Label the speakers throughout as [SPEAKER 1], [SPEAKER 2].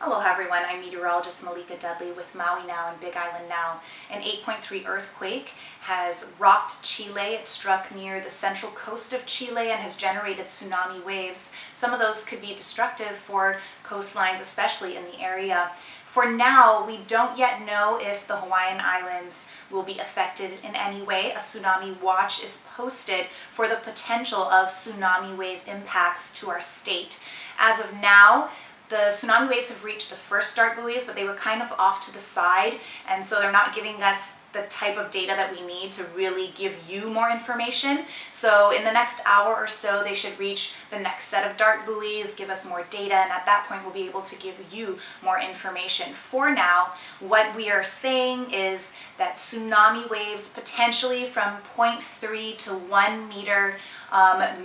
[SPEAKER 1] Aloha everyone, I'm Meteorologist Malika Dudley with Maui Now and Big Island Now. An 8.3 earthquake has rocked Chile. It struck near the central coast of Chile and has generated tsunami waves. Some of those could be destructive for coastlines, especially in the area. For now, we don't yet know if the Hawaiian Islands will be affected in any way. A Tsunami Watch is posted for the potential of tsunami wave impacts to our state. As of now, the tsunami waves have reached the first dart buoys, but they were kind of off to the side, and so they're not giving us the type of data that we need to really give you more information. So in the next hour or so, they should reach the next set of dart buoys, give us more data, and at that point we'll be able to give you more information. For now, what we are saying is that tsunami waves potentially from 0.3 to 1 meter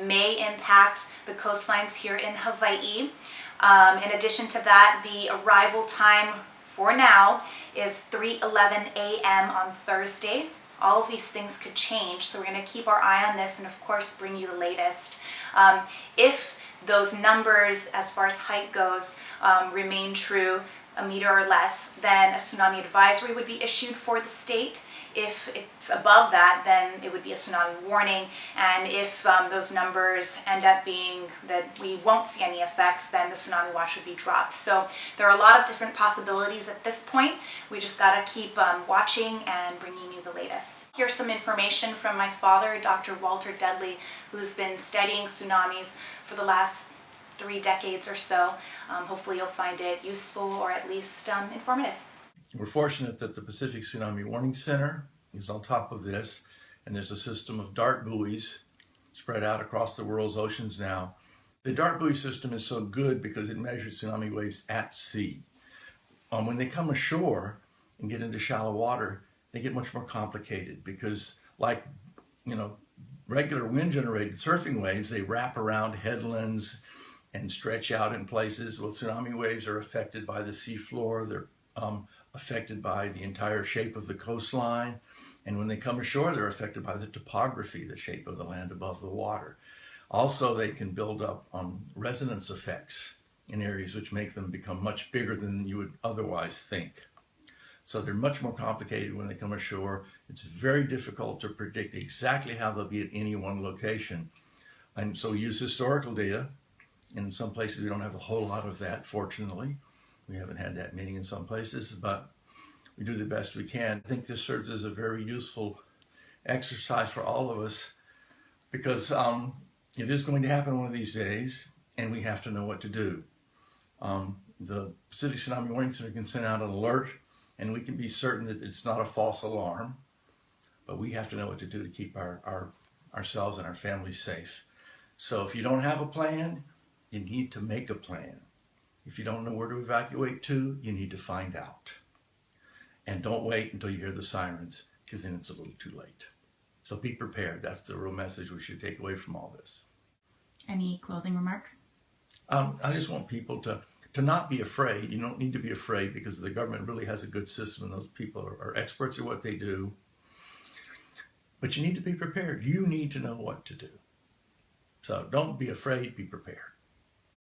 [SPEAKER 1] may impact the coastlines here in Hawaii. In addition to that, the arrival time for now is 3:11 a.m. on Thursday. All of these things could change, so we're going to keep our eye on this and of course bring you the latest. If those numbers as far as height goes remain true, a meter or less, then a tsunami advisory would be issued for the state. If it's above that, then it would be a tsunami warning, and if those numbers end up being that we won't see any effects, then the tsunami watch would be dropped. So there are a lot of different possibilities at this point. We just got to keep watching and bringing you the latest. Here's some information from my father, Dr. Walter Dudley, who's been studying tsunamis for the last 3 decades or so. Hopefully you'll find it useful or at least informative.
[SPEAKER 2] We're fortunate that the Pacific Tsunami Warning Center is on top of this, and there's a system of dart buoys spread out across the world's oceans now. The dart buoy system is so good because it measures tsunami waves at sea. When they come ashore and get into shallow water, they get much more complicated because, like, regular wind-generated surfing waves, they wrap around headlands and stretch out in places. Well, tsunami waves are affected by the seafloor. They're affected by the entire shape of the coastline, and when they come ashore, they're affected by the topography, the shape of the land above the water. Also, they can build up on resonance effects in areas which make them become much bigger than you would otherwise think. So they're much more complicated when they come ashore. It's very difficult to predict exactly how they'll be at any one location. And so we use historical data. In some places we don't have a whole lot of that, fortunately. We haven't had that many in some places, but we do the best we can. I think this serves as a very useful exercise for all of us because it is going to happen one of these days, and we have to know what to do. The Pacific Tsunami Warning Center can send out an alert, and we can be certain that it's not a false alarm, but we have to know what to do to keep ourselves and our families safe. So if you don't have a plan, you need to make a plan. If you don't know where to evacuate to, you need to find out. And don't wait until you hear the sirens, because then it's a little too late. So be prepared. That's the real message we should take away from all this.
[SPEAKER 1] Any closing remarks?
[SPEAKER 2] I just want people to not be afraid. You don't need to be afraid because the government really has a good system and those people are experts at what they do. But you need to be prepared. You need to know what to do. So don't be afraid, be prepared.